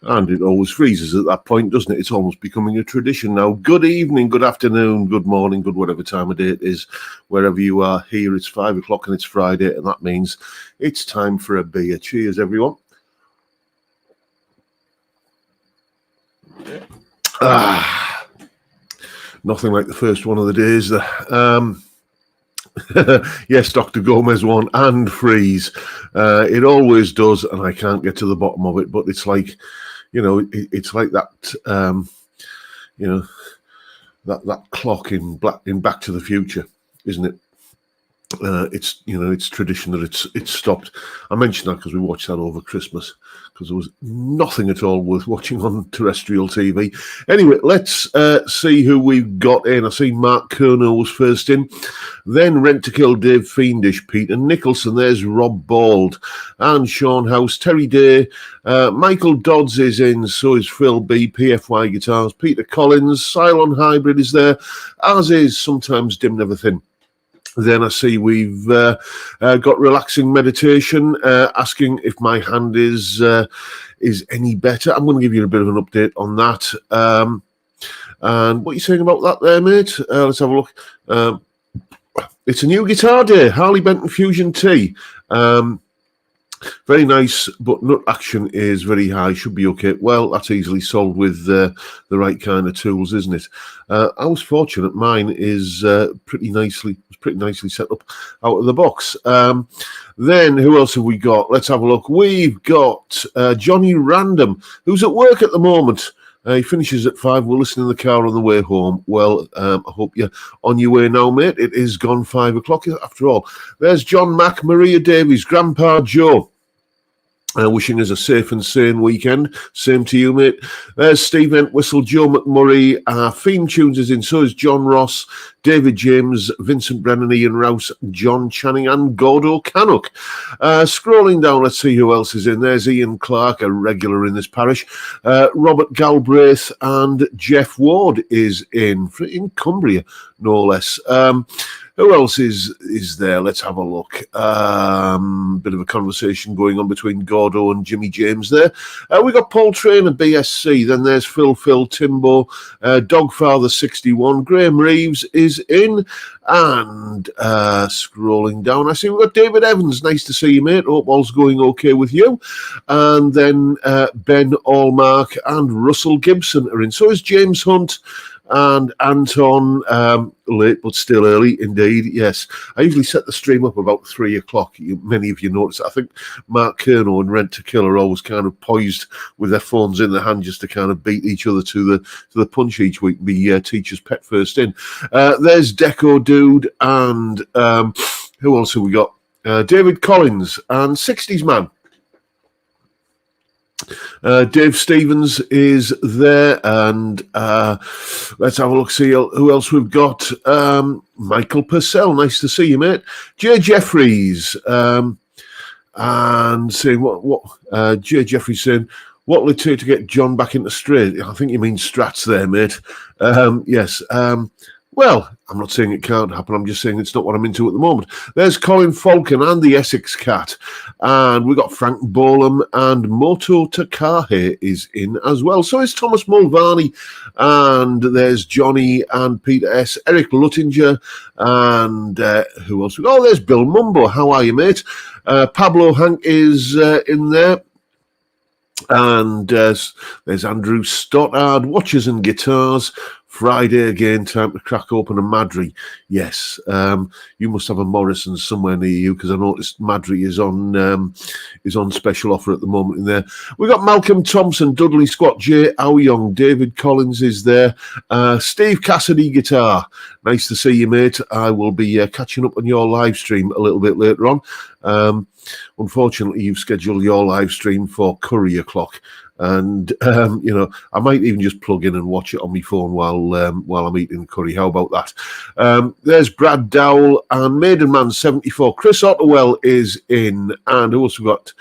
And it always freezes at that point, doesn't it? It's almost becoming a tradition now. Good evening, good afternoon, good morning, good whatever time of day it is, wherever you are. Here it's 5 o'clock and it's Friday, and that means it's time for a beer. Cheers, everyone. Nothing like the first one of the days. Yes, Dr. Gomez won and freeze. It always does, and I can't get to the bottom of it. But it's like, it's like that, that clock in Back to the Future, isn't it? It's tradition that it's stopped. I mentioned that because we watched that over Christmas, because there was nothing at all worth watching on terrestrial TV. Anyway, let's see who we've got in. I see Mark Kerno was first in, then Rent to Kill, Dave Fiendish, Peter Nicholson, there's Rob Bald, and Sean House, Terry Day, Michael Dodds is in, so is Phil B, PFY Guitars, Peter Collins, Cylon Hybrid is there, as is Sometimes Dim Never Thin. Then I see we've got Relaxing Meditation, asking if my hand is any better. I'm going to give you a bit of an update on that. And what are you saying about that there, mate? Let's have a look. It's a new guitar day, Harley Benton Fusion T. Very nice, but nut action is very high. Should be okay. Well, that's easily solved with the right kind of tools, isn't it? I was fortunate. Mine is pretty nicely set up out of the box. Then who else have we got? Let's have a look. We've got Johnny Random, who's at work at the moment. He finishes at 5. We'll listen in the car on the way home. Well, I hope you're on your way now, mate. It is gone 5 o'clock after all. There's John Mack, Maria Davies, Grandpa Joe. Wishing us a safe and sane weekend. Same to you, mate. There's Steve Entwistle, Joe McMurray, Fiend Tunes is in, so is John Ross, David James, Vincent Brennan, Ian Rouse, John Channing, and Gordo Canuck. Scrolling down, let's see who else is in. There's Ian Clark, a regular in this parish. Robert Galbraith and Jeff Ward is in Cumbria, no less. Who else is there? Let's have a look. Bit of a conversation going on between Gordo and Jimmy James there. We got Paul Trainer, BSC. Then there's Phil Timbo, Dogfather 61. Graham Reeves is in. And scrolling down, I see we've got David Evans. Nice to see you, mate. Hope all's going okay with you. And then Ben Allmark and Russell Gibson are in. So is James Hunt and Anton, late but still early, indeed, yes. I usually set the stream up about 3 o'clock. Many of you notice. I think Mark Kerno and Rent to Kill are always kind of poised with their phones in their hand just to kind of beat each other to the punch each week, be teacher's pet first in. There's Deco Dude, and who else have we got? David Collins and 60s Man. Dave Stevens is there, and let's have a look, see who else we've got. Michael Purcell, nice to see you, mate. Jay Jeffries, and saying what Jay Jeffries saying, what will it take to get John back into straight? I think you mean strats there, mate. Yes. Well, I'm not saying it can't happen. I'm just saying it's not what I'm into at the moment. There's Colin Falcon and the Essex Cat. And we got Frank Bolam, and Moto Takahe is in as well. So is Thomas Mulvaney. And there's Johnny and Peter S. Eric Luttinger. And who else? Oh, there's Bill Mumbo. How are you, mate? Pablo Hank is in there. And there's Andrew Stoddard, Watches and Guitars. Friday again, time to crack open a Madry. Yes, you must have a Morrison's somewhere near you, because I noticed Madry is on special offer at the moment in there. We got Malcolm Thompson, Dudley Squat, Jay Aoyong, David Collins is there, Steve Cassidy guitar. Nice to see you, mate. I will be catching up on your live stream a little bit later on. Unfortunately, you've scheduled your live stream for curry o'clock. And, I might even just plug in and watch it on my phone while I'm eating curry. How about that? There's Brad Dowell and Maidenman 74. Chris Ottewell is in. And who else we got?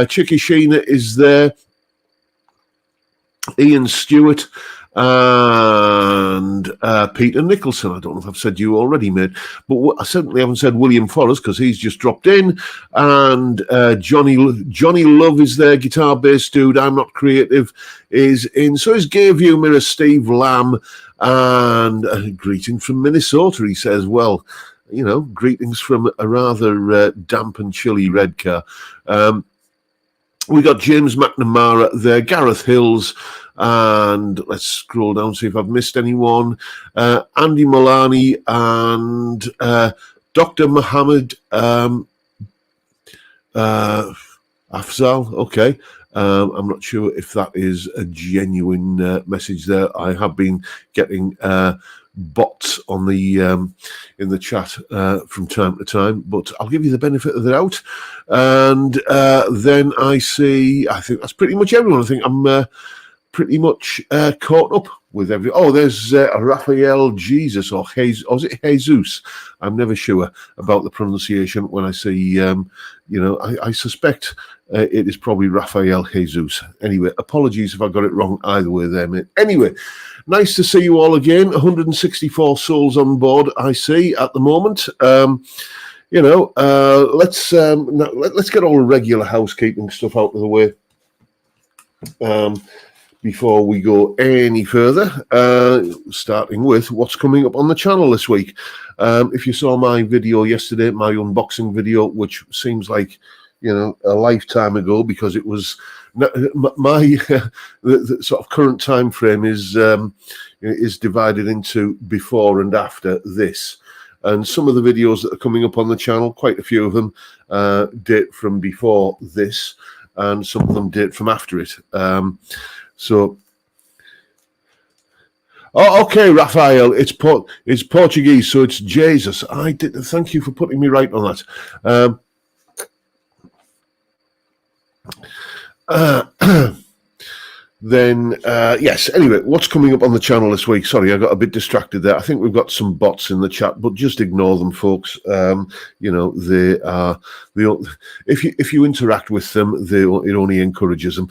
Chicky Sheena is there. Ian Stewart. and Peter Nicholson. I don't know if I've said you already, mate, but I certainly haven't said William Forrest because he's just dropped in. And Johnny Love is there, guitar bass dude. I'm Not Creative is in. So is Gayview Mirror Steve Lamb, and greeting from Minnesota. He says, well, you know, greetings from a rather damp and chilly Redcar. We got James McNamara there, Gareth Hills, and let's scroll down, see if I've missed anyone. Andy Milani and Dr. Mohammed Afzal. Okay. I'm not sure if that is a genuine message there. I have been getting bots on the in the chat from time to time, but I'll give you the benefit of the doubt. And then I think that's pretty much everyone. I think I'm pretty much caught up with every. Oh, there's Raphael Jesus or is it Jesus? I'm never sure about the pronunciation when I see. I suspect it is probably Raphael Jesus. Anyway, apologies if I got it wrong either way there, mate. Anyway, nice to see you all again. 164 souls on board, I see, at the moment. Let's get all the regular housekeeping stuff out of the way before we go any further, starting with what's coming up on the channel this week. If you saw my video yesterday, my unboxing video, which seems like a lifetime ago, because it was my the sort of current time frame is divided into before and after this. And some of the videos that are coming up on the channel, quite a few of them date from before this, and some of them date from after it. Okay, Raphael, it's Portuguese, so it's Jesus. Thank you for putting me right on that. Yes, anyway, what's coming up on the channel this week? Sorry, I got a bit distracted there. I think we've got some bots in the chat, but just ignore them, folks. They are if you interact with them, it only encourages them.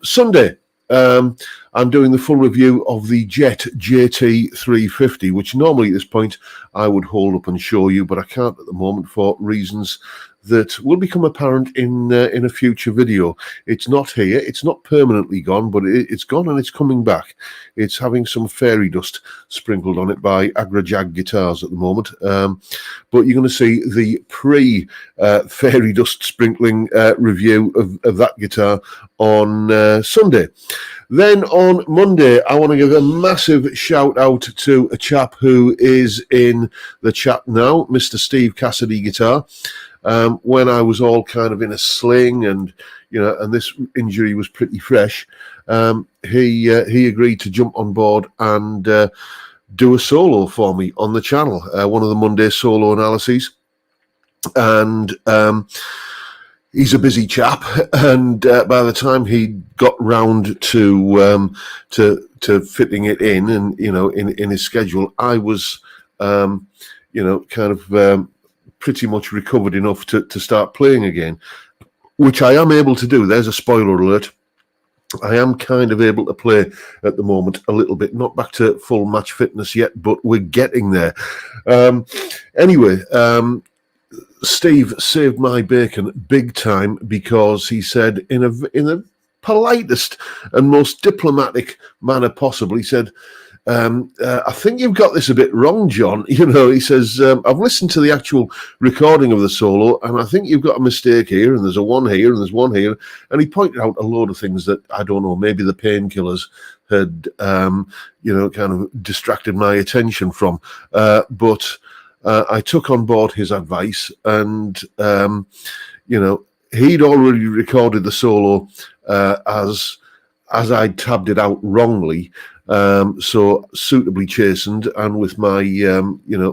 Sunday, I'm doing the full review of the Jet JT350, which normally at this point I would hold up and show you, but I can't at the moment for reasons that will become apparent in a future video. It's not here. It's not permanently gone, but it's gone and it's coming back. It's having some fairy dust sprinkled on it by Agrajag Guitars at the moment. But you're going to see the pre-fairy dust sprinkling review of that guitar on Sunday. Then on Monday, I want to give a massive shout out to a chap who is in the chat now, Mr. Steve Cassidy Guitar. When I was all kind of in a sling and this injury was pretty fresh, he agreed to jump on board and do a solo for me on the channel, one of the Monday solo analyses. And he's a busy chap, and by the time he got round to fitting it in, and in his schedule, I was pretty much recovered enough to start playing again, which I am able to do. There's a spoiler alert. I am kind of able to play at the moment a little bit, not back to full match fitness yet, but we're getting there. Steve saved my bacon big time, because he said in a politest and most diplomatic manner possible, he said, I think you've got this a bit wrong, John. He says, I've listened to the actual recording of the solo, and I think you've got a mistake here, and there's a one here, and there's one here. And he pointed out a load of things that, I don't know, maybe the painkillers had, kind of distracted my attention from. But I took on board his advice, and, he'd already recorded the solo as I tabbed it out wrongly. So suitably chastened, and with my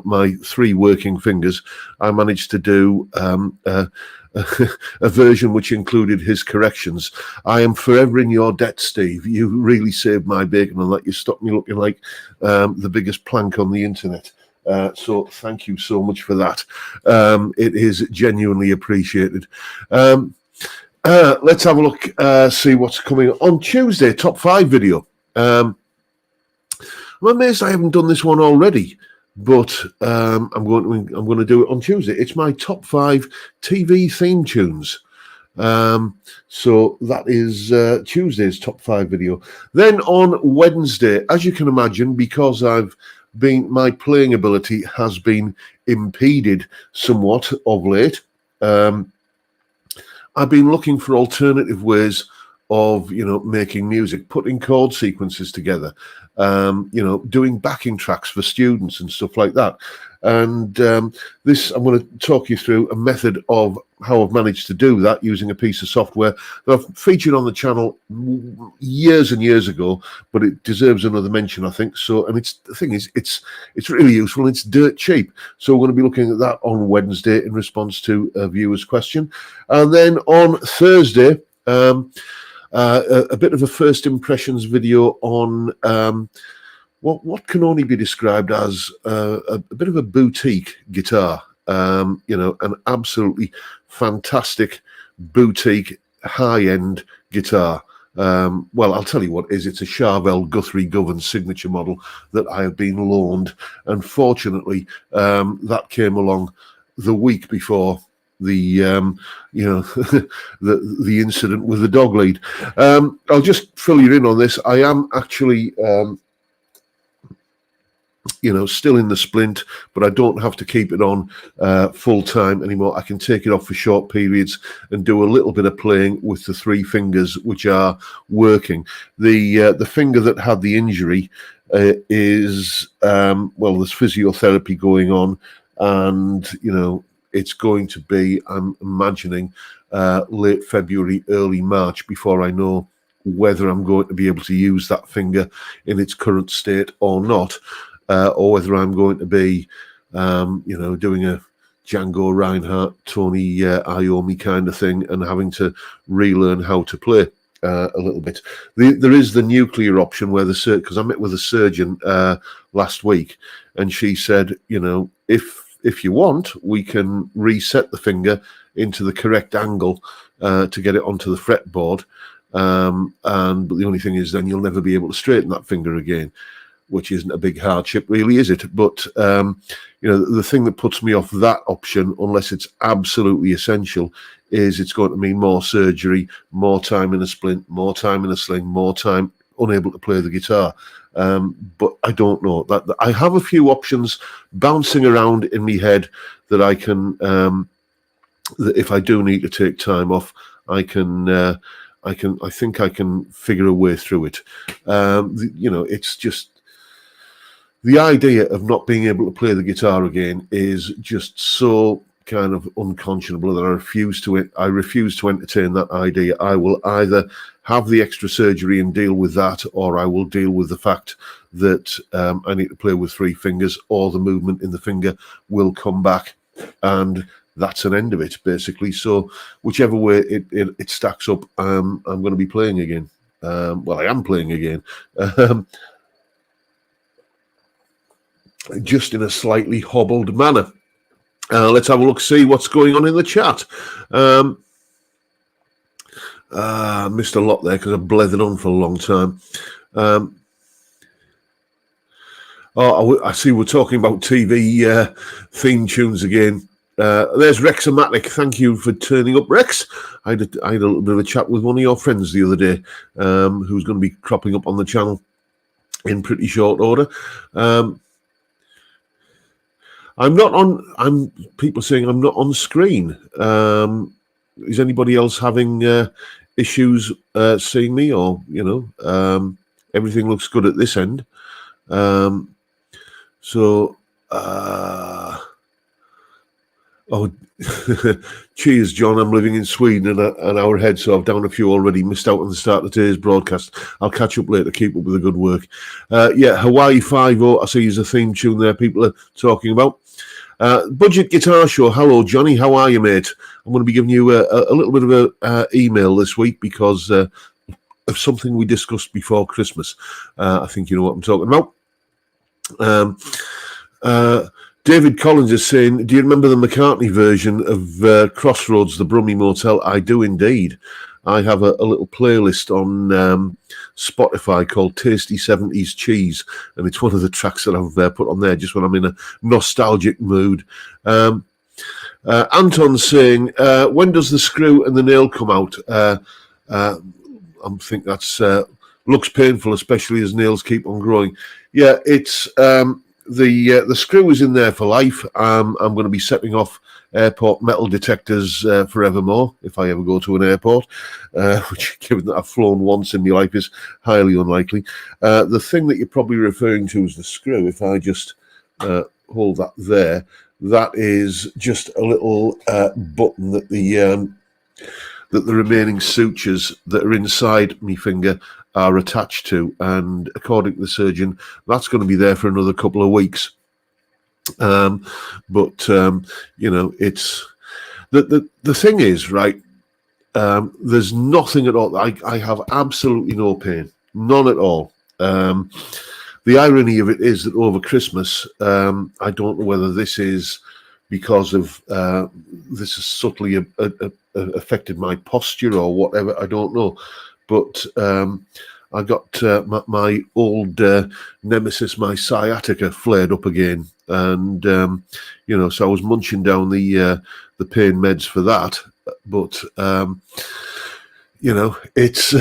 my 3 working fingers, I managed to do a version which included his corrections. I am forever in your debt, Steve. You really saved my bacon on that. You stopped me looking like the biggest plank on the internet. So thank you so much for that. It is genuinely appreciated. Let's have a look, see what's coming on Tuesday. Top 5 video. I'm amazed I haven't done this one already, but I'm going to do it on Tuesday. It's my top 5 TV theme tunes. So that is Tuesday's top 5 video. Then on Wednesday, as you can imagine, because my playing ability has been impeded somewhat of late. I've been looking for alternative ways of, making music, putting chord sequences together, doing backing tracks for students and stuff like that. And this, I'm going to talk you through a method of how I've managed to do that using a piece of software that I've featured on the channel years and years ago, but it deserves another mention, I think. So, and the thing is, it's really useful and it's dirt cheap. So we're going to be looking at that on Wednesday in response to a viewer's question. And then on Thursday, a bit of a first impressions video on what can only be described as a bit of a boutique guitar. An absolutely fantastic boutique high-end guitar. Well, I'll tell you what it is. It's a Charvel Guthrie Govan signature model that I have been loaned. Unfortunately, that came along the week before the the incident with the dog lead. I'll just fill you in on this. I am actually still in the splint, but I don't have to keep it on full time anymore. I can take it off for short periods and do a little bit of playing with the 3 fingers which are working. The finger that had the injury is there's physiotherapy going on, and it's going to be, I'm imagining, late February, early March before I know whether I'm going to be able to use that finger in its current state or not. Or whether I'm going to be, doing a Django Reinhardt, Tony Iommi kind of thing and having to relearn how to play a little bit. There is the nuclear option where because I met with a surgeon last week, and she said, if you want, we can reset the finger into the correct angle to get it onto the fretboard. But the only thing is then you'll never be able to straighten that finger again, which isn't a big hardship, really, is it? But, the thing that puts me off that option, unless it's absolutely essential, is it's going to mean more surgery, more time in a splint, more time in a sling, more time unable to play the guitar. But I don't know. That I have a few options bouncing around in my head that I can, that if I do need to take time off, I think I can figure a way through it. It's just, the idea of not being able to play the guitar again is just so kind of unconscionable that I refuse to entertain that idea. I will either have the extra surgery and deal with that, or I will deal with the fact that I need to play with 3 fingers, or the movement in the finger will come back, and that's an end of it, basically. So whichever way it stacks up, I'm going to be playing again. I am playing again. Just in a slightly hobbled manner. Let's have a look, see what's going on in the chat. Missed a lot there because I blethered on for a long time. I see we're talking about TV theme tunes again. There's Rex-O-Matic. Thank you for turning up, Rex. I had a little bit of a chat with one of your friends the other day, who's going to be cropping up on the channel in pretty short order. People saying I'm not on screen. Is anybody else having issues seeing me, or everything looks good at this end? Cheers, John. I'm living in Sweden an hour ahead, so I've down a few already. Missed out on the start of today's broadcast. I'll catch up later. Keep up with the good work. Hawaii 5-0. I see there's a theme tune there people are talking about. Budget Guitar Show. Hello, Johnny. How are you, mate? I'm going to be giving you a little bit of a email this week because of something we discussed before Christmas. I think you know what I'm talking about. David Collins is saying, do you remember the McCartney version of Crossroads, the Brummie Motel? I do indeed. I have a little playlist on Spotify called Tasty 70s Cheese, and it's one of the tracks that I've put on there just when I'm in a nostalgic mood. Anton's saying, when does the screw and the nail come out? I think that's looks painful, especially as nails keep on growing. Yeah, it's the screw is in there for life. I'm going to be setting off airport metal detectors forevermore if I ever go to an airport, which, given that I've flown once in my life, is highly unlikely. The thing that you're probably referring to is the screw. If I just hold that there, that is just a little button that the remaining sutures that are inside my finger are attached to, and according to the surgeon, that's going to be there for another couple of weeks. But it's the thing is, right? There's nothing at all. I have absolutely no pain, none at all. The irony of it is that over Christmas, I don't know whether this is because of this has subtly affected my posture or whatever. I don't know, but I got my old nemesis, my sciatica, flared up again, and so I was munching down the pain meds for that. But it's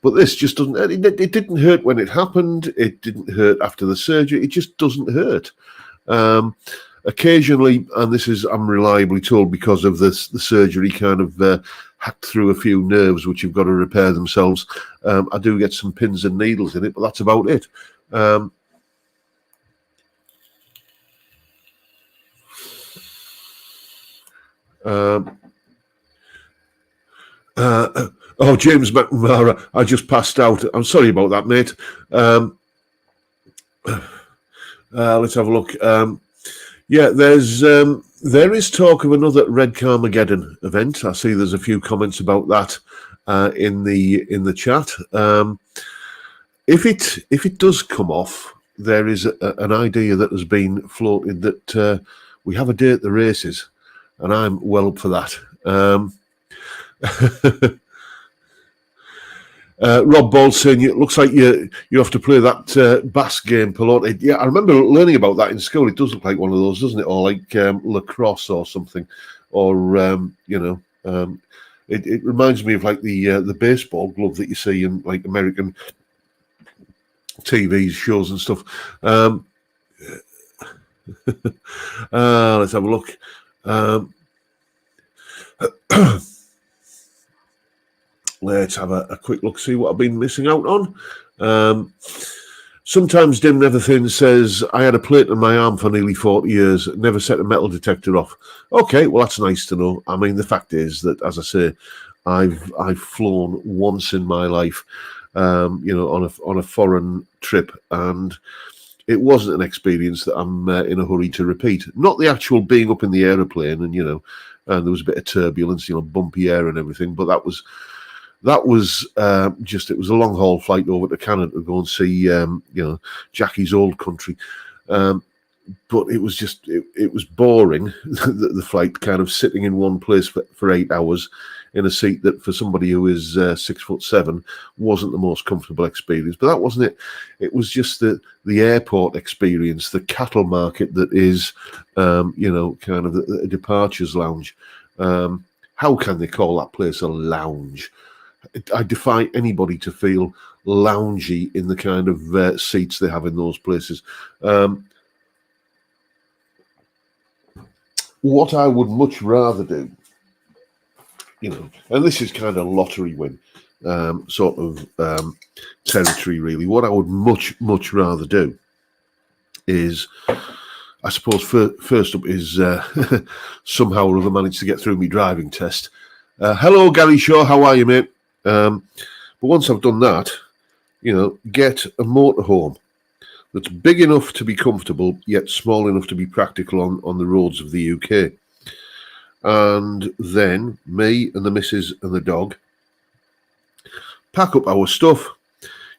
but this just doesn't. It didn't hurt when it happened. It didn't hurt after the surgery. It just doesn't hurt. Occasionally, and this is I'm reliably told because of the surgery kind of hacked through a few nerves which have got to repair themselves. I do get some pins and needles in it, but that's about it. James McNamara, I just passed out. I'm sorry about that, mate. Let's have a look. Yeah, there is talk of another Red Carmageddon event. I see there's a few comments about that in the chat. If it does come off, there is an idea that has been floated that we have a day at the races, and I'm well up for that. Rob Ball saying it looks like you have to play that bass game, Pelote. Yeah, I remember learning about that in school. It does look like one of those, doesn't it? Or like lacrosse or something. Or it reminds me of like the baseball glove that you see in like American TV shows and stuff. Let's have a look. Let's have a quick look, see what I've been missing out on. Sometimes Dim Neverthin says, I had a plate on my arm for nearly 40 years, never set a metal detector off. Okay, well, that's nice to know. I mean, the fact is that, as I say, I've flown once in my life, on a foreign trip, and it wasn't an experience that I'm in a hurry to repeat. Not the actual being up in the aeroplane and, and there was a bit of turbulence, bumpy air and everything, but that was just, it was a long haul flight over to Canada to go and see, Jackie's old country. But it was just, it was boring, the flight, kind of sitting in one place for 8 hours in a seat that for somebody who is 6'7" wasn't the most comfortable experience. But that wasn't it. It was just the airport experience, the cattle market that is, kind of the departures lounge. How can they call that place a lounge? I defy anybody to feel loungy in the kind of seats they have in those places. What I would much rather do, and this is kind of lottery win sort of territory, really. What I would much rather do is, I suppose, first up is somehow or other manage to get through my driving test. Hello, Gary Shaw. How are you, mate? But once I've done that, get a motorhome that's big enough to be comfortable, yet small enough to be practical on the roads of the UK. And then me and the missus and the dog pack up our stuff,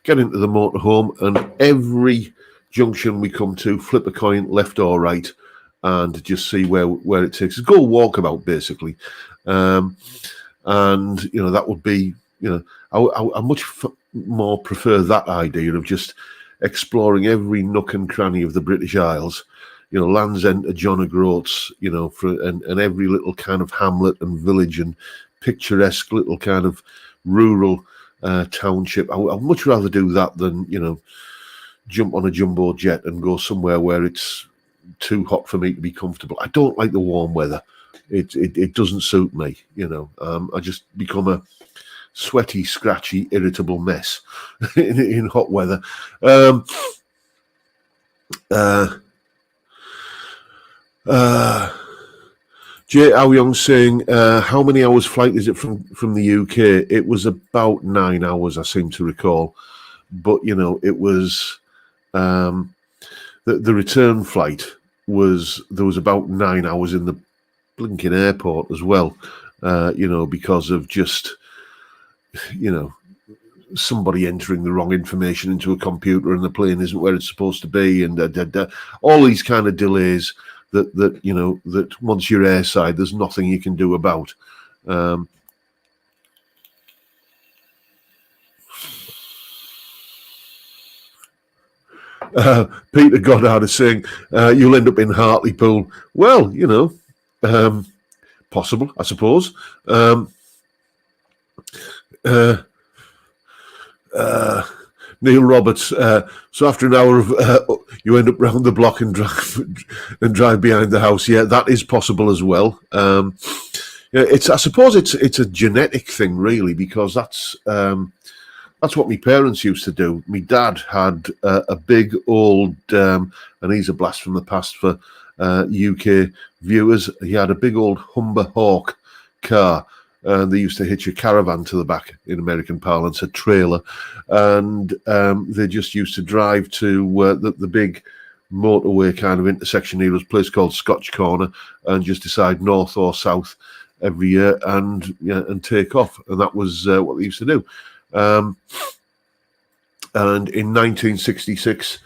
get into the motorhome, and every junction we come to, flip a coin left or right, and just see where it takes us. Go walkabout, basically. and that would be, I much more prefer that idea of just exploring every nook and cranny of the British Isles, Land's End to John O'Groats, and every little kind of hamlet and village and picturesque little kind of rural township. I'd much rather do that than, jump on a jumbo jet and go somewhere where it's too hot for me to be comfortable. I don't like the warm weather. It doesn't suit me, I just become a sweaty, scratchy, irritable mess in hot weather. Jay Aoyong saying, how many hours flight is it from the UK? It was about 9 hours, I seem to recall. But, it was the return flight there was about 9 hours in the blinking airport as well, because of just, somebody entering the wrong information into a computer and the plane isn't where it's supposed to be, and all these kind of delays that once you're airside, there's nothing you can do about. Peter Goddard is saying, you'll end up in Hartlepool. Well, possible, I suppose. Neil Roberts. So after an hour of, you end up round the block and drive behind the house. Yeah, that is possible as well. I suppose it's a genetic thing, really, because that's what my parents used to do. My dad had a big old, and he's a blast from the past for UK viewers. He had a big old Humber Hawk car, and they used to hitch a caravan to the back, in American parlance, a trailer, and they just used to drive to the big motorway kind of intersection. There was a place called Scotch Corner, and just decide north or south every year and take off, and that was what they used to do. And in 1966,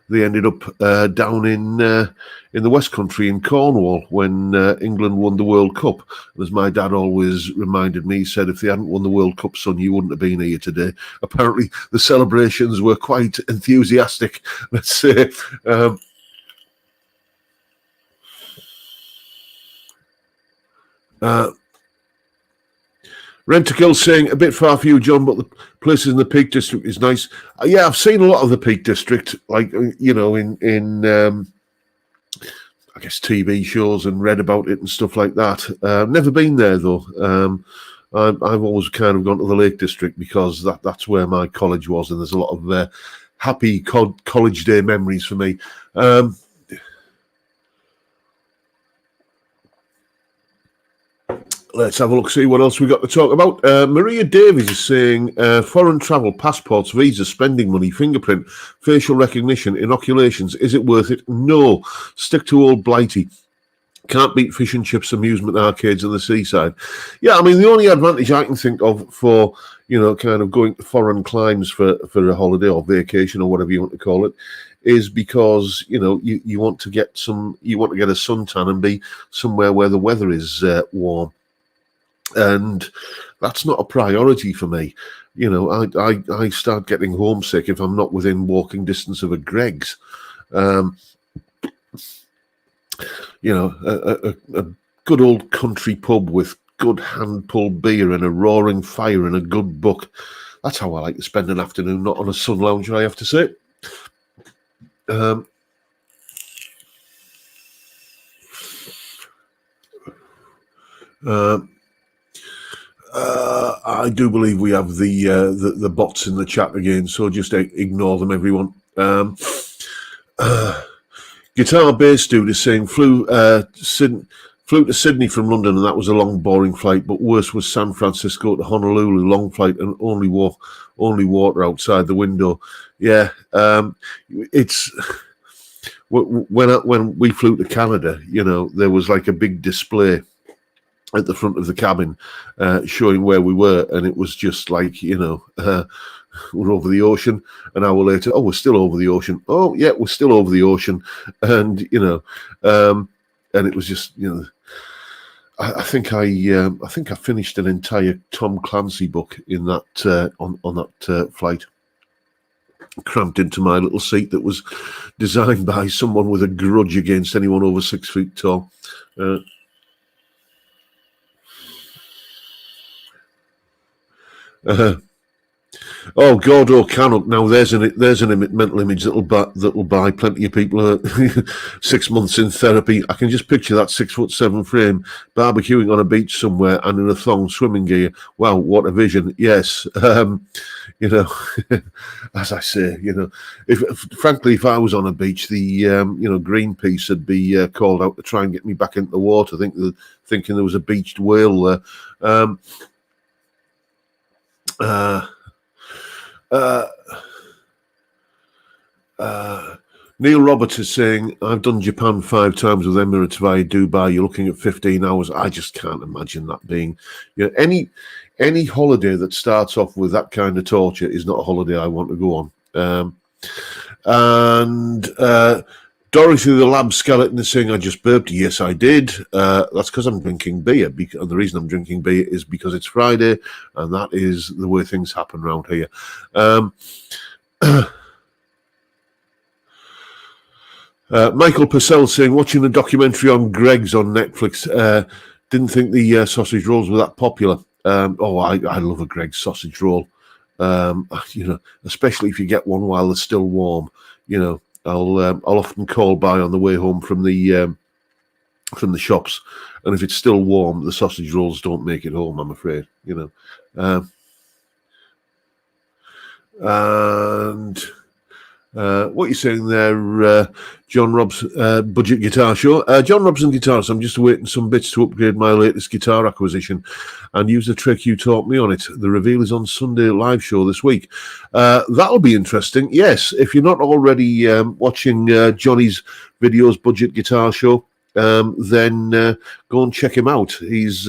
they ended up down in the West Country in Cornwall when England won the World Cup. And as my dad always reminded me, he said, if they hadn't won the World Cup, son, you wouldn't have been here today. Apparently, the celebrations were quite enthusiastic, let's say. Rentakill saying, a bit far for you, John, but the places in the Peak District is nice. Yeah, I've seen a lot of the Peak District, like, in I guess, TV shows and read about it and stuff like that. Never been there, though. I've always kind of gone to the Lake District because that's where my college was, and there's a lot of happy college day memories for me. Let's have a look, see what else we got to talk about. Maria Davies is saying, foreign travel, passports, visas, spending money, fingerprint, facial recognition, inoculations. Is it worth it? No. Stick to old Blighty. Can't beat fish and chips, amusement arcades and the seaside. Yeah, I mean, the only advantage I can think of for, kind of going to foreign climes for a holiday or vacation or whatever you want to call it, is because, you want to get a suntan and be somewhere where the weather is warm. And that's not a priority for me. I start getting homesick if I'm not within walking distance of a Greggs. A good old country pub with good hand-pulled beer and a roaring fire and a good book. That's how I like to spend an afternoon, not on a sun lounger, I have to say. I do believe we have the bots in the chat again, so just ignore them, everyone. Guitar Bass Dude is saying flew to Sydney from London, and that was a long, boring flight. But worse was San Francisco to Honolulu, long flight, and only water outside the window. Yeah, it's when we flew to Canada, there was like a big display at the front of the cabin showing where we were, and it was just like, we're over the ocean. An hour later, oh, we're still over the ocean. Oh, yeah, we're still over the ocean. And, and it was just, I think I finished an entire Tom Clancy book in that on that flight, cramped into my little seat that was designed by someone with a grudge against anyone over 6 feet tall. Oh, Gordo Canuck. Now there's an mental image that'll buy plenty of people 6 months in therapy. I can just picture that 6'7" frame barbecuing on a beach somewhere and in a thong swimming gear. Wow, what a vision! Yes, as I say, if I was on a beach, the Greenpeace would be called out to try and get me back into the water. Thinking there was a beached whale there. Neil Roberts is saying, I've done Japan 5 times with Emirates via Dubai. You're looking at 15 hours. I just can't imagine that being, any holiday that starts off with that kind of torture is not a holiday I want to go on. Dorothy the Lab Skeleton is saying, I just burped. Yes, I did. That's because I'm drinking beer. And the reason I'm drinking beer is because it's Friday, and that is the way things happen around here. Michael Purcell saying, watching the documentary on Greggs on Netflix, didn't think the sausage rolls were that popular. I love a Greggs sausage roll. Especially if you get one while they're still warm. I'll often call by on the way home from the shops, and if it's still warm, the sausage rolls don't make it home, I'm afraid. What you're saying there, John Rob's budget guitar show. John Robson Guitars. I'm just awaiting some bits to upgrade my latest guitar acquisition and use the trick you taught me on it. The reveal is on Sunday live show this week. That'll be interesting. Yes, if you're not already watching Johnny's videos budget guitar show, then go and check him out. He's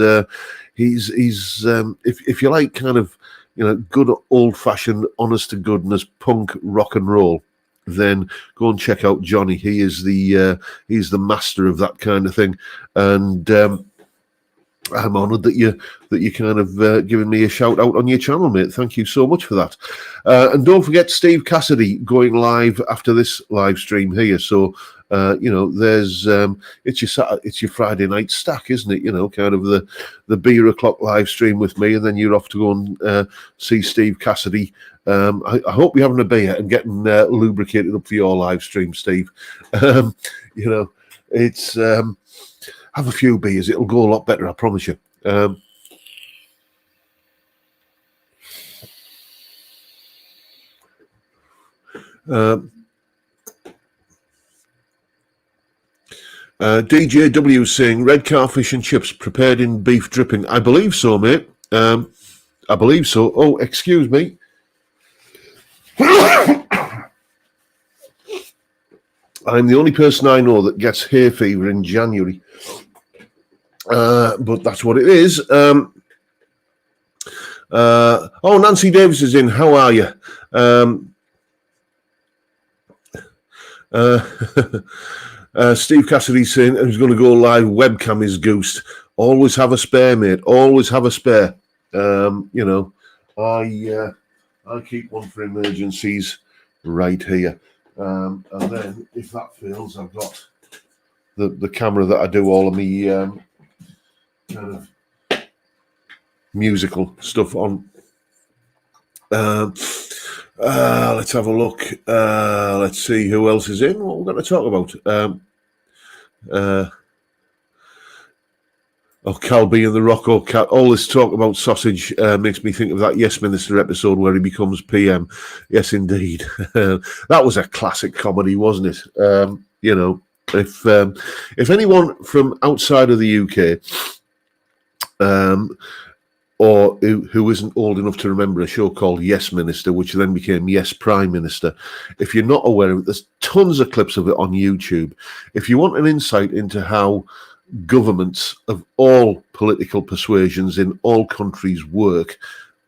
if you like kind of good old fashioned honest to goodness punk rock and roll, then go and check out Johnny. He's the master of that kind of thing, and I'm honoured that you kind of giving me a shout out on your channel, mate. Thank you so much for that. And don't forget Steve Cassidy going live after this live stream here. So there's it's your Friday night stack, isn't it? Kind of the beer o'clock live stream with me, and then you're off to go and see Steve Cassidy. I hope you're having a beer and getting lubricated up for your live stream, Steve. It's have a few beers; it'll go a lot better, I promise you. DJW saying red car fish and chips prepared in beef dripping. I believe so, mate. I believe so. Oh, excuse me. I'm the only person I know that gets hay fever in January. But that's what it is. Nancy Davis is in. How are you? Steve Cassidy saying who's going to go live. Webcam is goosed. Always have a spare, mate. Always have a spare. I keep one for emergencies right here. And then if that fails, I've got the camera that I do all of me kind of musical stuff on. Let's have a look. Let's see who else is in. What we're going to talk about. Cal B and the Rocco Cat. All this talk about sausage makes me think of that Yes Minister episode where he becomes PM. Yes, indeed. That was a classic comedy, wasn't it? If anyone from outside of the UK or who isn't old enough to remember a show called Yes Minister, which then became Yes Prime Minister. If you're not aware of it, there's tons of clips of it on YouTube. If you want an insight into how governments of all political persuasions in all countries work,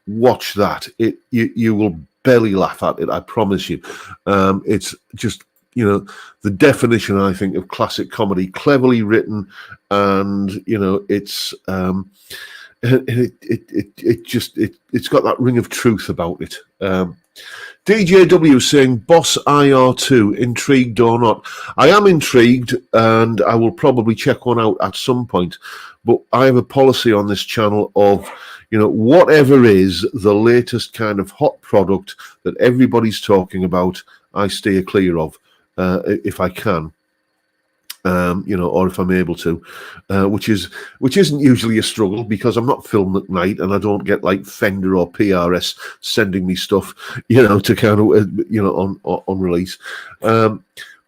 watch that. You will barely laugh at it, I promise you. It's just you know, the definition, I think, of classic comedy, cleverly written, and it's it's got that ring of truth about it. DJW saying, Boss IR2, intrigued or not? I am intrigued, and I will probably check one out at some point. But I have a policy on this channel of, whatever is the latest kind of hot product that everybody's talking about, I steer clear of if I can. Or if I'm able to, which isn't usually a struggle because I'm not filming at night and I don't get like Fender or PRS sending me stuff, to kind of, on release. But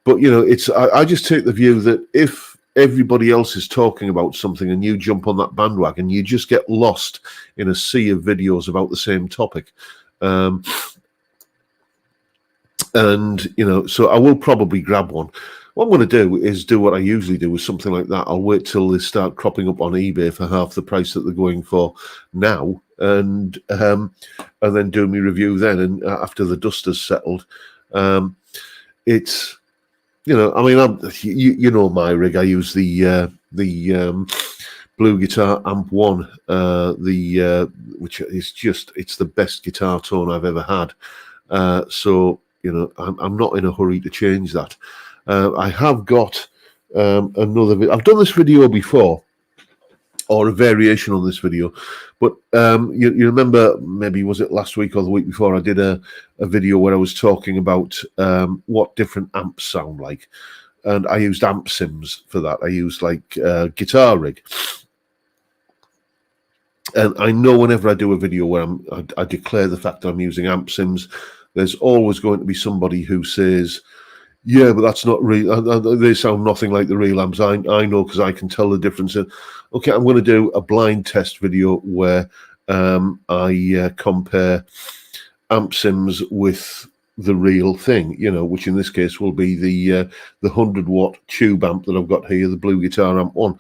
I just take the view that if everybody else is talking about something and you jump on that bandwagon, you just get lost in a sea of videos about the same topic. So I will probably grab one. What I'm going to do is do what I usually do with something like that. I'll wait till they start cropping up on eBay for half the price that they're going for now, and then do my review then. And after the dust has settled, it's my rig. I use the Blue Guitar Amp 1, which is it's the best guitar tone I've ever had. So I'm not in a hurry to change that. I have got another video. I've done this video before, or a variation on this video, but you remember, maybe was it last week or the week before, I did a video where I was talking about what different amps sound like, and I used amp sims for that. I used like Guitar Rig. And I know whenever I do a video where I declare the fact that I'm using amp sims, there's always going to be somebody who says, yeah, but that's not real. They sound nothing like the real amps. I know because I can tell the difference. Okay, I'm going to do a blind test video where I compare amp sims with the real thing, which in this case will be the 100-watt tube amp that I've got here, the Blue Guitar Amp 1.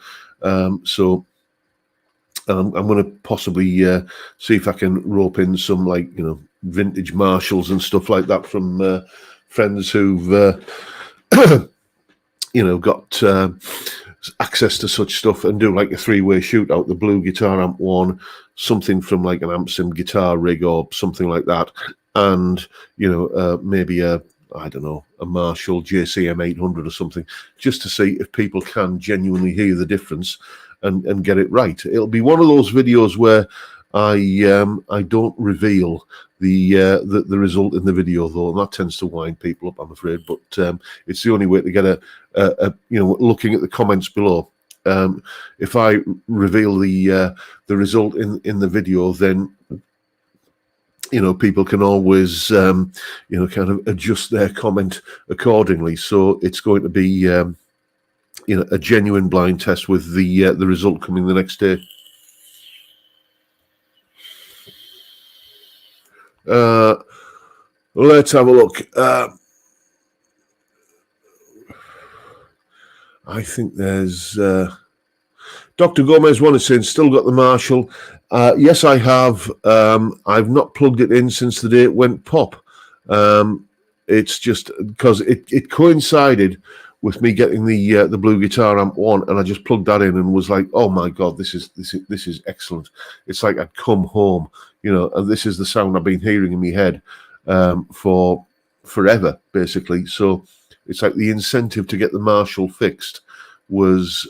So I'm going to possibly see if I can rope in some vintage Marshalls and stuff like that from friends who've got access to such stuff, and do like a 3-way shootout, the Blue Guitar Amp 1, something from like an amp sim Guitar Rig or something like that, and maybe a Marshall JCM 800 or something, just to see if people can genuinely hear the difference and get it right. It'll be one of those videos where I don't reveal the result in the video, though, and that tends to wind people up, I'm afraid. But it's the only way to get a looking at the comments below. If I reveal the result in the video, then people can always kind of adjust their comment accordingly. So it's going to be a genuine blind test with the result coming the next day. Let's have a look. I think there's Dr. Gomez one is saying, still got the Marshall. Yes, I have. I've not plugged it in since the day it went pop. It's just because it coincided with me getting the Blue Guitar Amp 1, and I just plugged that in and was like, oh my God, this is excellent. It's like I'd come home, and this is the sound I've been hearing in my head for forever, basically. So it's like the incentive to get the Marshall fixed was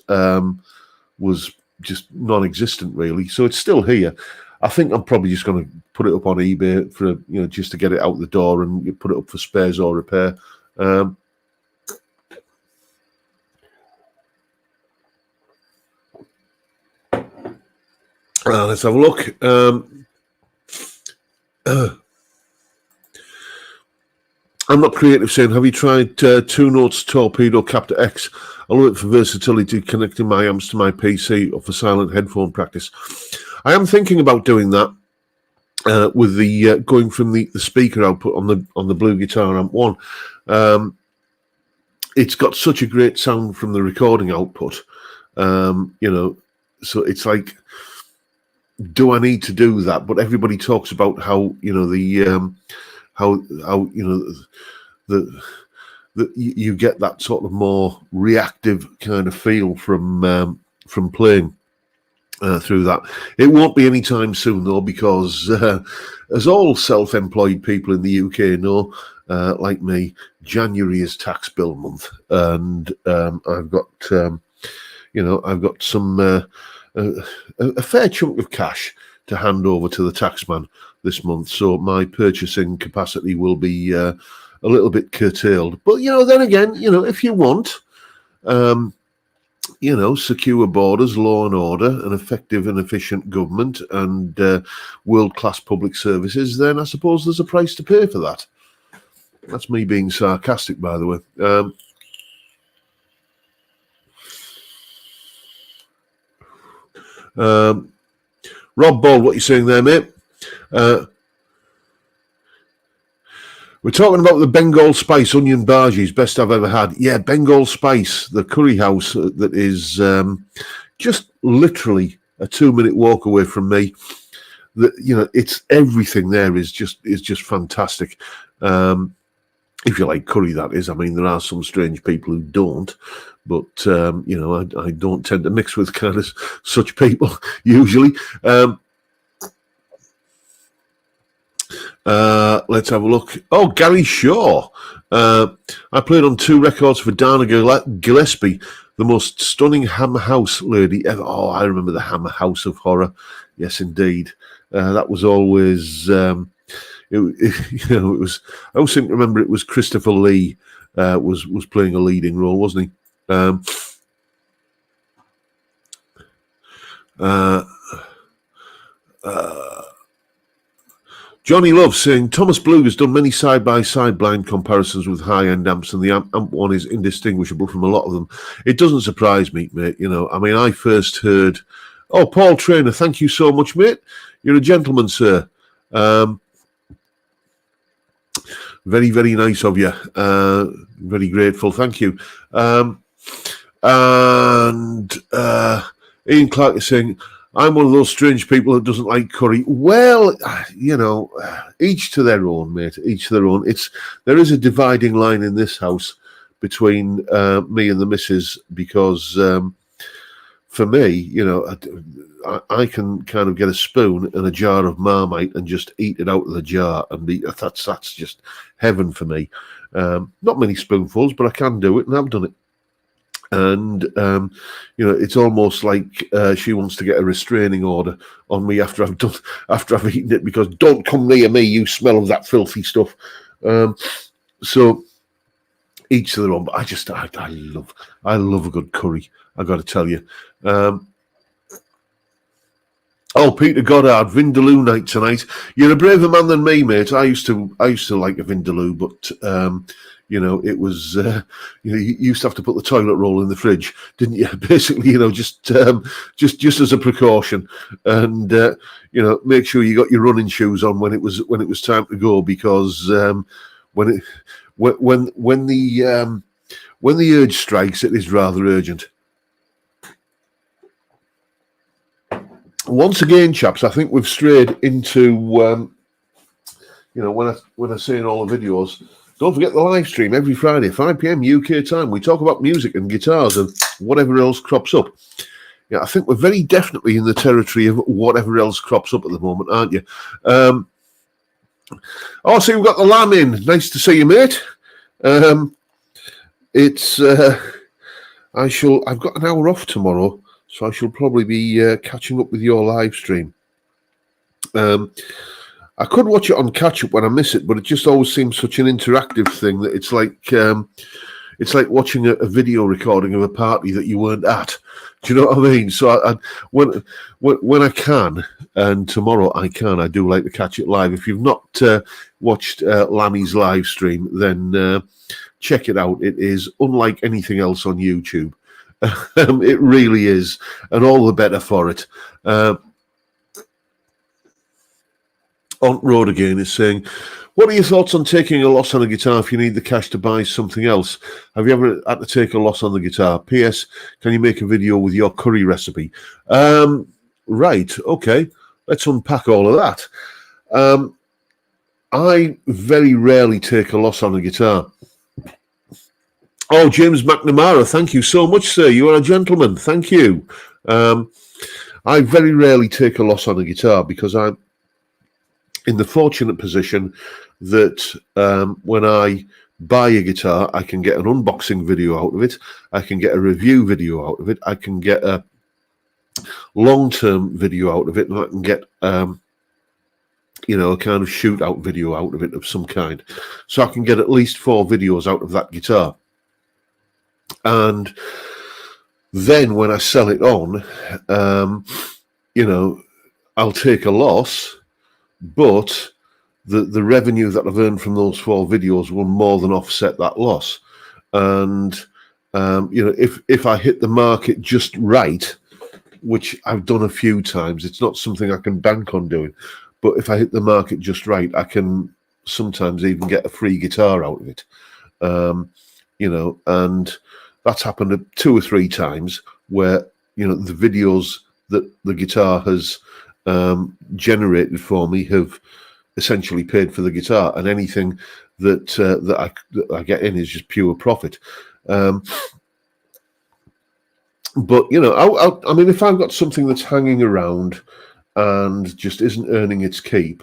just non-existent, really. So it's still here. I think I'm probably just going to put it up on eBay for just to get it out the door and put it up for spares or repair. Let's have a look. I'm not creative saying, have you tried 2 Notes Torpedo Captor X? I love it for versatility, connecting my amps to my PC or for silent headphone practice. I am thinking about doing that with the going from the speaker output on the Blue Guitar Amp 1. It's got such a great sound from the recording output, so it's like, do I need to do that? But everybody talks about how that you get that sort of more reactive kind of feel from playing through that. It won't be anytime soon though, because as all self-employed people in the UK know, like me, January is tax bill month, and I've got I've got some a fair chunk of cash to hand over to the taxman this month, so my purchasing capacity will be a little bit curtailed. But then again, if you want, secure borders, law and order, an effective and efficient government, and world-class public services, then I suppose there's a price to pay for that. That's me being sarcastic, by the way. Rob Ball, what are you saying there, mate? We're talking about the Bengal spice onion bhajis, best I've ever had. Yeah, Bengal spice, the curry house that is just literally a 2-minute walk away from me. It's everything there is just fantastic. If you like curry, that is. I mean, there are some strange people who don't, but I don't tend to mix with kind of such people usually. Let's have a look. Oh, Gary Shaw. I played on 2 records for Dana Gillespie, the most stunning Hammer House lady ever. Oh, I remember the Hammer House of Horror. Yes, indeed. That was always. It was. I always seem to remember it was Christopher Lee was playing a leading role, wasn't he? Johnny Love saying Thomas Blue has done many side-by-side blind comparisons with high-end amps, and the amp one is indistinguishable from a lot of them. It doesn't surprise me, mate. I mean, I first heard. Oh, Paul Trainer, thank you so much, mate. You're a gentleman, sir. Very, very nice of you. Very grateful. Thank you. And Ian Clark is saying, I'm one of those strange people that doesn't like curry. Well, each to their own, mate. Each to their own. There is a dividing line in this house between me and the missus, because for me, I can kind of get a spoon and a jar of Marmite and just eat it out of the jar, and that's just heaven for me. Not many spoonfuls, but I can do it, and I've done it. And it's almost like she wants to get a restraining order on me after I've eaten it, because don't come near me, you smell of that filthy stuff. So each to their own. But I love a good curry, I got to tell you. Oh, Peter Goddard, Vindaloo night tonight. You're a braver man than me, mate. I used to like a Vindaloo, but it was you used to have to put the toilet roll in the fridge, didn't you? Basically, just as a precaution, and make sure you got your running shoes on when it was time to go, because when the urge strikes, it is rather urgent. Once again, chaps, I think we've strayed into, when I say in all the videos, don't forget the live stream every Friday, 5 p.m. UK time. We talk about music and guitars and whatever else crops up. Yeah, I think we're very definitely in the territory of whatever else crops up at the moment, aren't you? So we've got the lamb in. Nice to see you, mate. I've got an hour off tomorrow, so I shall probably be catching up with your live stream. I could watch it on catch up when I miss it, but it just always seems such an interactive thing that it's like watching a video recording of a party that you weren't at. Do you know what I mean? So when I can, and tomorrow I do like to catch it live. If you've not watched Lammy's live stream, then check it out. It is unlike anything else on YouTube. It really is, and all the better for it. On Road Again is saying, what are your thoughts on taking a loss on a guitar if you need the cash to buy something else? Have you ever had to take a loss on the guitar? P.S. Can you make a video with your curry recipe? Right, okay. Let's unpack all of that. I very rarely take a loss on a guitar. Oh, James McNamara, thank you so much, sir. You are a gentleman. Thank you. I very rarely take a loss on a guitar because I'm in the fortunate position that when I buy a guitar, I can get an unboxing video out of it. I can get a review video out of it. I can get a long-term video out of it, and I can get a kind of shootout video out of it of some kind. So I can get at least 4 videos out of that guitar. And then when I sell it on, I'll take a loss, but the revenue that I've earned from those 4 videos will more than offset that loss. And, if I hit the market just right, which I've done a few times, it's not something I can bank on doing, but if I hit the market just right, I can sometimes even get a free guitar out of it. And that's happened 2 or 3 times where, the videos that the guitar has generated for me have essentially paid for the guitar, and anything that I get in is just pure profit. But I mean, if I've got something that's hanging around and just isn't earning its keep,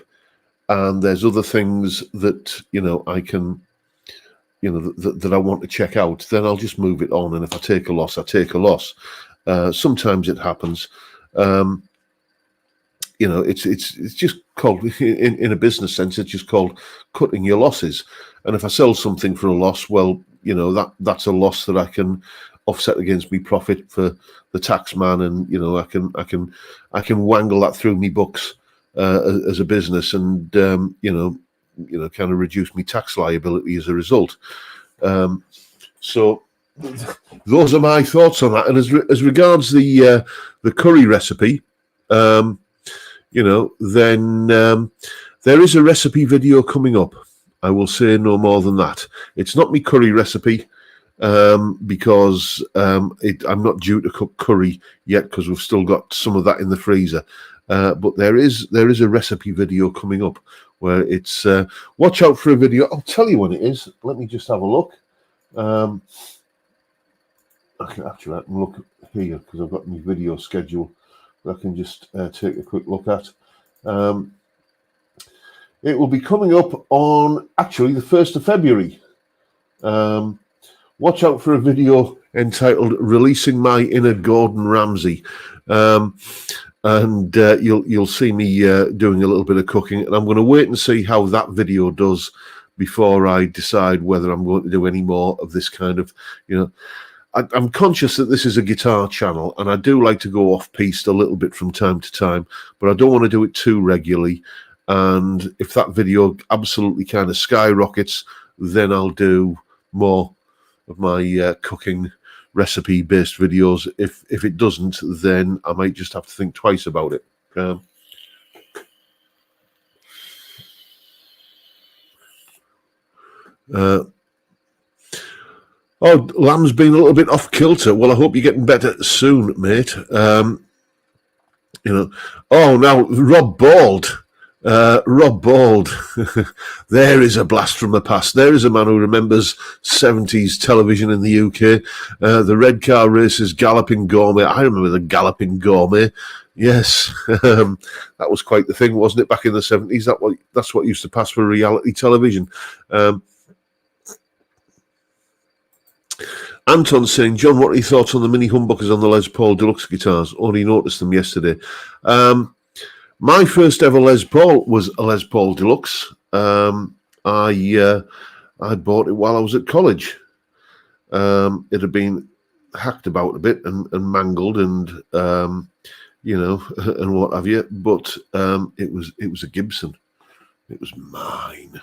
and there's other things that I can, that I want to check out, then I'll just move it on. And if I take a loss, I take a loss. Sometimes it happens. It's just called in a business sense. It's just called cutting your losses. And if I sell something for a loss, well, that's a loss that I can offset against me profit for the tax man, and I can wangle that through me books as a business, and kind of reduce me tax liability as a result. So those are my thoughts on that. And as regards the curry recipe, then there is a recipe video coming up. I will say no more than that. It's not my curry recipe, because I'm not due to cook curry yet, because we've still got some of that in the freezer. But there is a recipe video coming up where it's watch out for a video. I'll tell you when it is. Let me just have a look. I can look here because I've got my video schedule that I can just take a quick look at. It will be coming up on actually the 1st of February. Watch out for a video entitled "Releasing My Inner Gordon Ramsay," and you'll see me doing a little bit of cooking. And I'm going to wait and see how that video does before I decide whether I'm going to do any more of this kind of, I'm conscious that this is a guitar channel, and I do like to go off-piste a little bit from time to time, but I don't want to do it too regularly. And if that video absolutely kind of skyrockets, then I'll do more of my cooking recipe-based videos. If it doesn't, then I might just have to think twice about it. Lamb's been a little bit off kilter. Well, I hope you're getting better soon, mate. Now Rob Bald. Rob Bald. There is a blast from the past. There is a man who remembers 70s television in the UK. The red car races, Galloping Gourmet. I remember the Galloping Gourmet. Yes, that was quite the thing, wasn't it, back in the 70s? That's what used to pass for reality television. Anton saying, John, what are your thoughts on the mini humbuckers on the Les Paul Deluxe guitars? Only noticed them yesterday. My first ever Les Paul was a Les Paul Deluxe. I bought it while I was at college. It had been hacked about a bit and mangled and and what have you. But it was a Gibson. It was mine.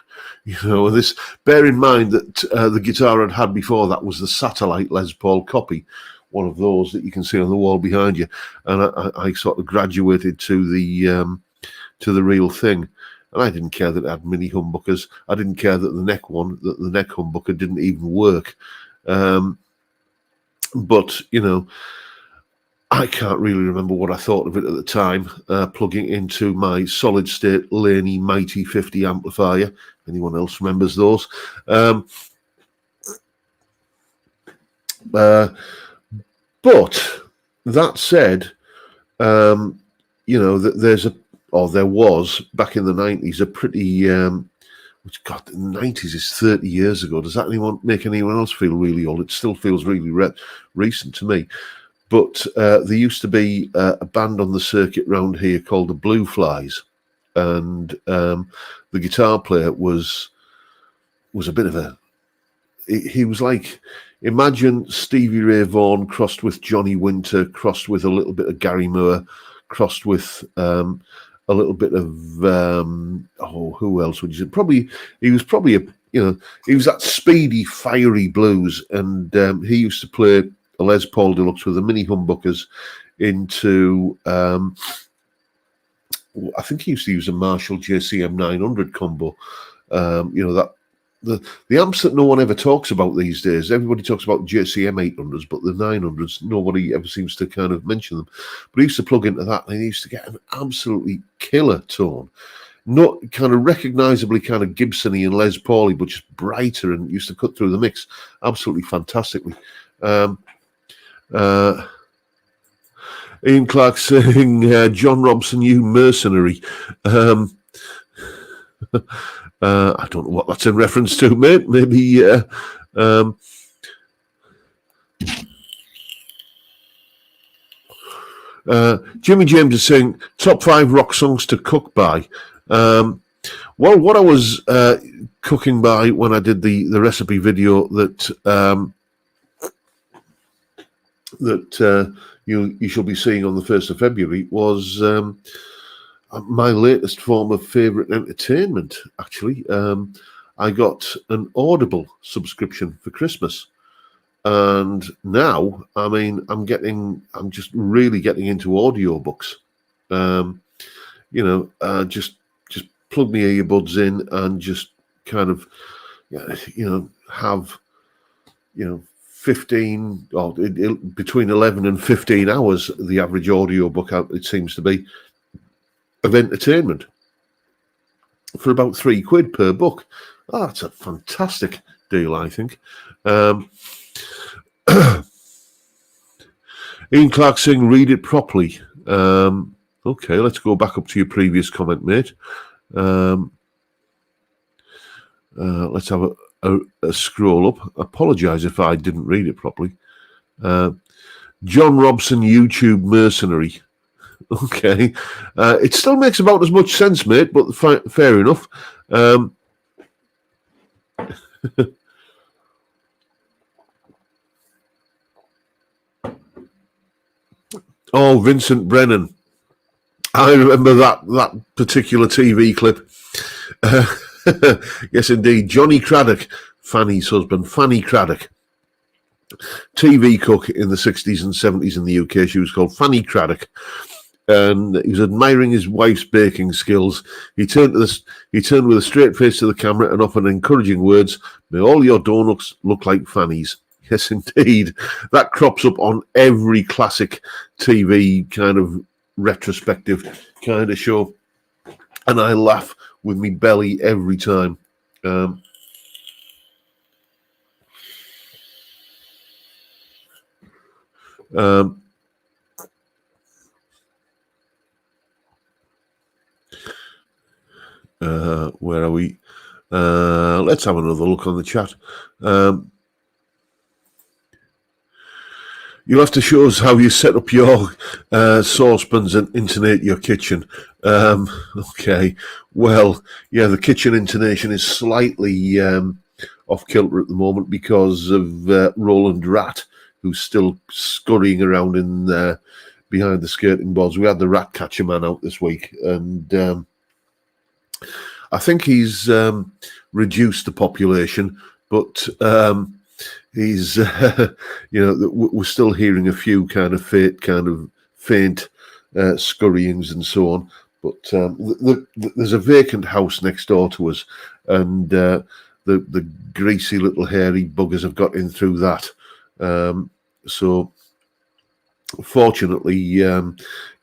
Bear in mind that the guitar I'd had before that was the satellite Les Paul copy, one of those that you can see on the wall behind you. And I sort of graduated to the real thing. And I didn't care that it had mini humbuckers. I didn't care that the neck humbucker didn't even work. But I can't really remember what I thought of it at the time, plugging into my solid state Laney Mighty 50 amplifier. Anyone else remembers those? But that said, you know, there was back in the 90s a pretty, which God, the 90s is 30 years ago. Does that make anyone else feel really old? It still feels really recent to me. But there used to be a band on the circuit round here called the Blue Flies, and the guitar player was a bit of a. He was like, imagine Stevie Ray Vaughan crossed with Johnny Winter, crossed with a little bit of Gary Moore, crossed with a little bit of who else would you say? He was that speedy, fiery blues, and he used to play a Les Paul Deluxe with the mini humbuckers into I think he used to use a Marshall JCM 900 combo. The amps that no one ever talks about these days. Everybody talks about JCM 800s, but the 900s, nobody ever seems to kind of mention them. But he used to plug into that, and he used to get an absolutely killer tone. Not kind of recognisably kind of Gibson-y and Les Paul-y, but just brighter, and used to cut through the mix absolutely fantastically. Ian Clark saying, John Robson, you mercenary. I don't know what that's in reference to, mate. Maybe Jimmy James is saying, top 5 rock songs to cook by. Well, what I was cooking by when I did the recipe video that you shall be seeing on the 1st of February was my latest form of favourite entertainment, actually. I got an Audible subscription for Christmas. And now, I mean, I'm just really getting into audiobooks. Just plug my earbuds in and just kind of, have, 15 or between 11 and 15 hours, the average audiobook, it seems to be, of entertainment for about £3 per book. Oh, that's a fantastic deal, I think. Ian Clark saying, read it properly. Okay, let's go back up to your previous comment, mate. Let's have a scroll up. Apologise if I didn't read it properly. John Robson, YouTube mercenary. Okay. It still makes about as much sense, mate, but fair enough. Oh, Vincent Brennan. I remember that particular TV clip. Yes, indeed. Johnny Craddock, Fanny's husband, Fanny Craddock. TV cook in the 60s and 70s in the UK. She was called Fanny Craddock. And he was admiring his wife's baking skills. He turned with a straight face to the camera and offered encouraging words. May all your donuts look like Fanny's. Yes, indeed. That crops up on every classic TV kind of retrospective kind of show. And I laugh with me belly every time. Where are we? Let's have another look on the chat. You'll have to show us how you set up your saucepans and intonate your kitchen. Okay. Well, yeah, the kitchen intonation is slightly off kilter at the moment because of Roland Rat, who's still scurrying around in behind the skirting boards. We had the rat catcher man out this week, and I think he's reduced the population, but he's, we're still hearing a few kind of faint scurryings and so on. But there's a vacant house next door to us, and the greasy little hairy buggers have got in through that. So fortunately,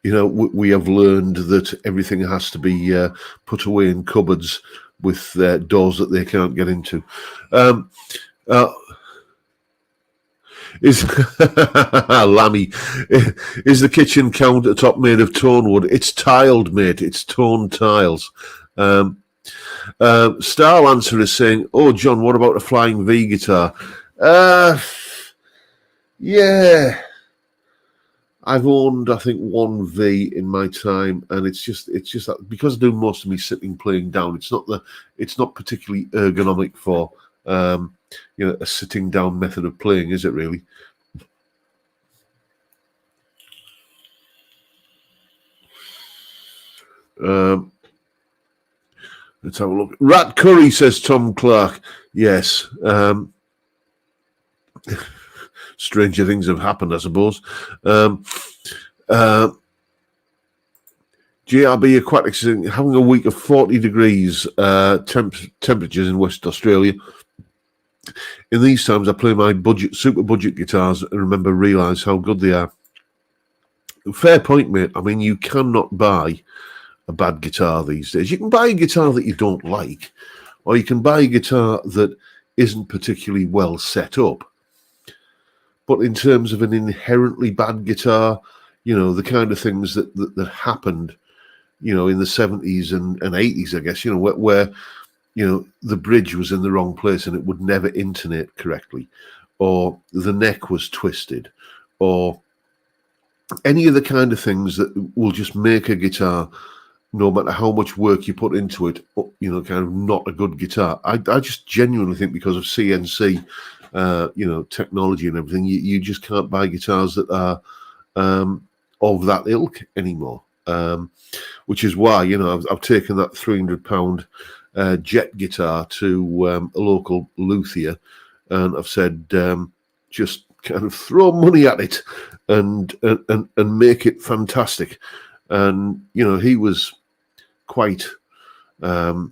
we have learned that everything has to be put away in cupboards with doors that they can't get into. Is Lammy, is the kitchen countertop made of tone wood? It's tiled, mate. It's toned tiles. Star Answer is saying, "Oh, John, what about a flying V guitar?" Yeah, I've owned, I think, one V in my time, and it's just that because I do most of me sitting playing down. It's not particularly ergonomic for a sitting down method of playing, is it really? Let's have a look. Rat Curry, says Tom Clark. Yes. Stranger things have happened, I suppose. GRB Aquatics is having a week of 40 degrees temperatures in West Australia. In these times, I play my super budget guitars and realise how good they are. Fair point, mate. I mean, you cannot buy a bad guitar these days. You can buy a guitar that you don't like, or you can buy a guitar that isn't particularly well set up. But in terms of an inherently bad guitar, the kind of things that happened, in the 70s and 80s, I guess, where the bridge was in the wrong place and it would never intonate correctly, or the neck was twisted, or any of the kind of things that will just make a guitar, no matter how much work you put into it, kind of not a good guitar. I just genuinely think because of CNC, technology and everything, you just can't buy guitars that are of that ilk anymore. Which is why, I've taken that £300 jet guitar to a local luthier, and I've said, just kind of throw money at it and make it fantastic. And he was quite kind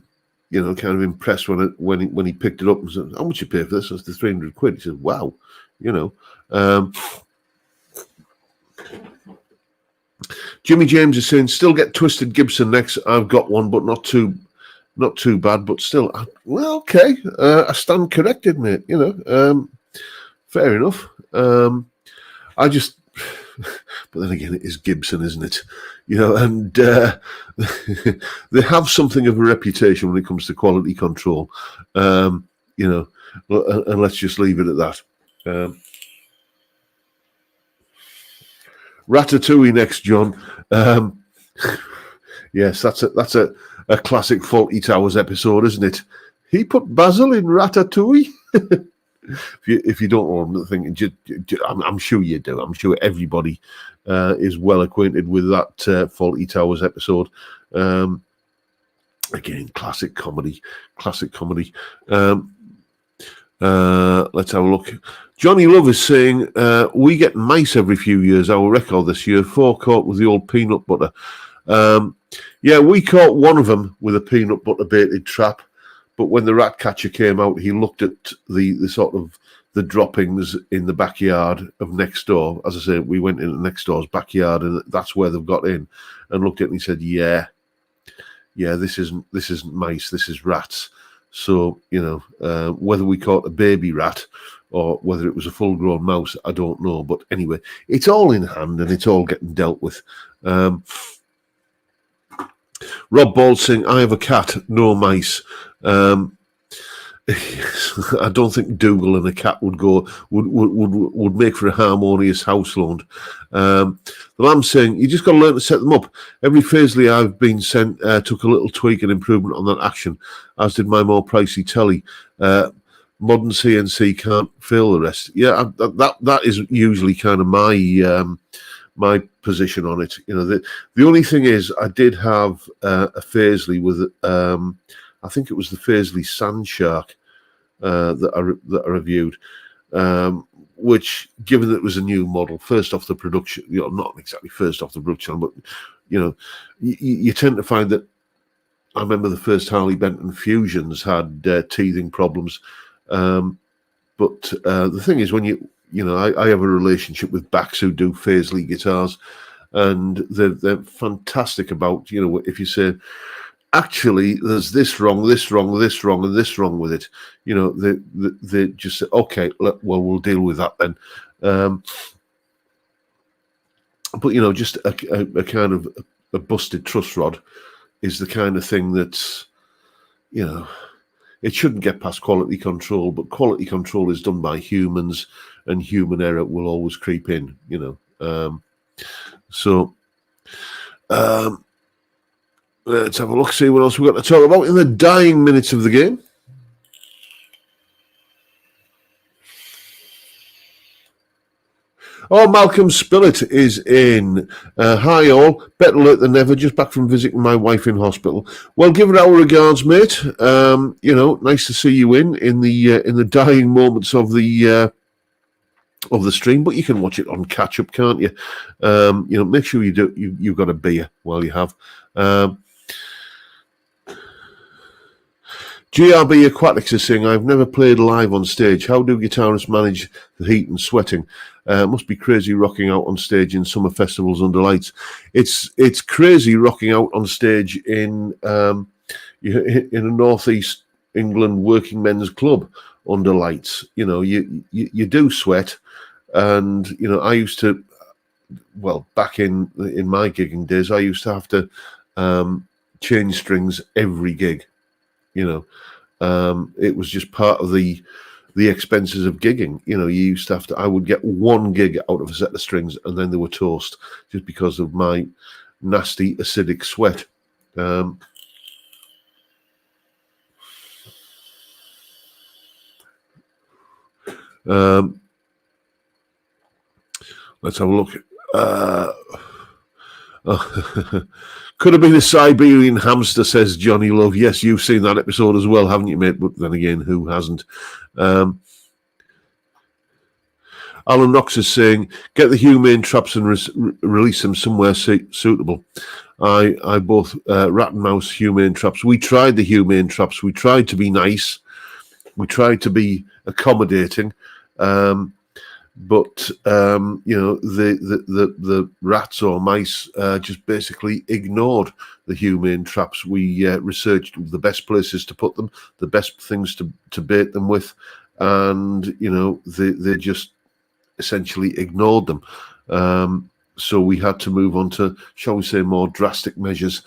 of impressed when he picked it up and said, "How much you pay for this?" I said, £300. He said, "Wow." Jimmy James is saying, "Still get twisted Gibson necks. I've got one, but not too bad, but still." Well, okay. I stand corrected, mate. Fair enough. I just, but then again, it is Gibson, isn't it? And they have something of a reputation when it comes to quality control. And let's just leave it at that. Ratatouille next, John. Yes, that's a classic Fawlty Towers episode, isn't it? He put basil in Ratatouille. If you don't know, I'm thinking, I'm sure you do. I'm sure everybody is well acquainted with that Fawlty Towers episode. Again, classic comedy. Let's have a look. Johnny Love is saying, "We get mice every few years. Our record this year, 4 caught with the old peanut butter." Yeah, we caught one of them with a peanut butter baited trap. But when the rat catcher came out, he looked at the sort of the droppings in the backyard of next door. As I say, we went into next door's backyard, and that's where they've got in. And looked at it and he said, "Yeah, this isn't mice. This is rats." So whether we caught a baby rat or whether it was a full-grown mouse, I don't know. But anyway, it's all in hand and it's all getting dealt with. Rob Ball saying, "I have a cat, no mice." I don't think Dougal and a cat would make for a harmonious household. The Lamb saying, "You just got to learn to set them up. Every Faisley I've been sent took a little tweak and improvement on that action, as did my more pricey telly. Modern CNC can't fill the rest." Yeah, that is usually kind of my position on it. The only thing is, I did have a Faisley with I think it was the Faisley Sand Shark that I reviewed, which, given that it was a new model, first off the production, not exactly first off the production, but you tend to find that. I remember the first Harley Benton Fusions had teething problems, but the thing is, when I have a relationship with Bax who do Faisley guitars, and they're fantastic about, if you say, "Actually, there's this wrong, this wrong, this wrong, and this wrong with it," they just say, "Okay, well, we'll deal with that then." But just a kind of a busted truss rod is the kind of thing that's, it shouldn't get past quality control, but quality control is done by humans, and human error will always creep in, let's have a look, see what else we've got to talk about in the dying minutes of the game. Oh, Malcolm Spillett is in. Hi all, better late than never. Just back from visiting my wife in hospital. Well, give her our regards, mate. Nice to see you in the dying moments of the stream. But you can watch it on catch up, can't you? Make sure you've got a beer while you have. GRB Aquatics is saying, I've never played live on stage. How do guitarists manage the heat and sweating? Must be crazy rocking out on stage in summer festivals under lights. It's crazy rocking out on stage in a northeast England working men's club under lights. You do sweat, and I used to. Well, back in my gigging days, I used to have to change strings every gig. It was just part of the expenses of gigging. You used to have to. I would get one gig out of a set of strings, and then they were toast, just because of my nasty acidic sweat. Let's have a look. Could have been a Siberian hamster, says Johnny Love. Yes, you've seen that episode as well, haven't you, mate? But then again, who hasn't? Alan Knox is saying, get the humane traps and release them somewhere suitable. I both rat and mouse humane traps. We tried the humane traps. We tried to be nice. We tried to be accommodating. But the rats or mice just basically ignored the humane traps. We researched the best places to put them, the best things to bait them with, and they just essentially ignored them. So we had to move on to, shall we say, more drastic measures.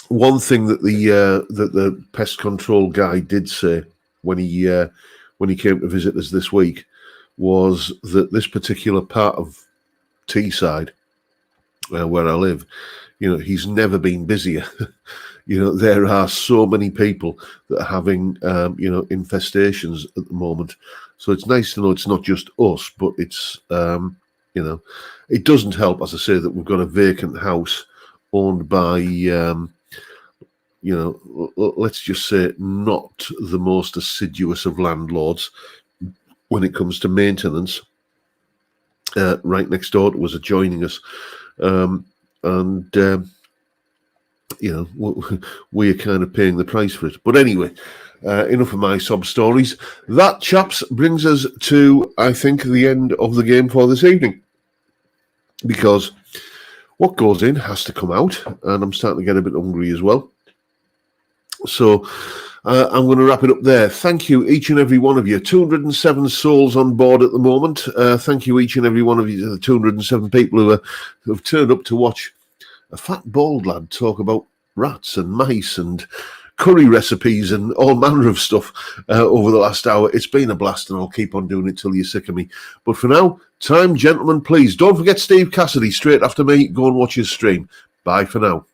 One thing that the pest control guy did say when he came to visit us this week was that this particular part of Teesside, where I live, he's never been busier. There are so many people that are having infestations at the moment. So it's nice to know it's not just us, but it's it doesn't help, as I say, that we've got a vacant house owned by let's just say not the most assiduous of landlords when it comes to maintenance. Right next door to us, adjoining us, we are kind of paying the price for it. But anyway, enough of my sob stories. That, chaps, brings us to, I think, the end of the game for this evening, because what goes in has to come out, and I'm starting to get a bit hungry as well. So I'm going to wrap it up there. Thank you, each and every one of you. 207 souls on board at the moment. Thank you, each and every one of you, the 207 people who have turned up to watch a fat bald lad talk about rats and mice and curry recipes and all manner of stuff over the last hour. It's been a blast, and I'll keep on doing it till you're sick of me. But for now, time, gentlemen, please. Don't forget Steve Cassidy straight after me. Go and watch his stream. Bye for now.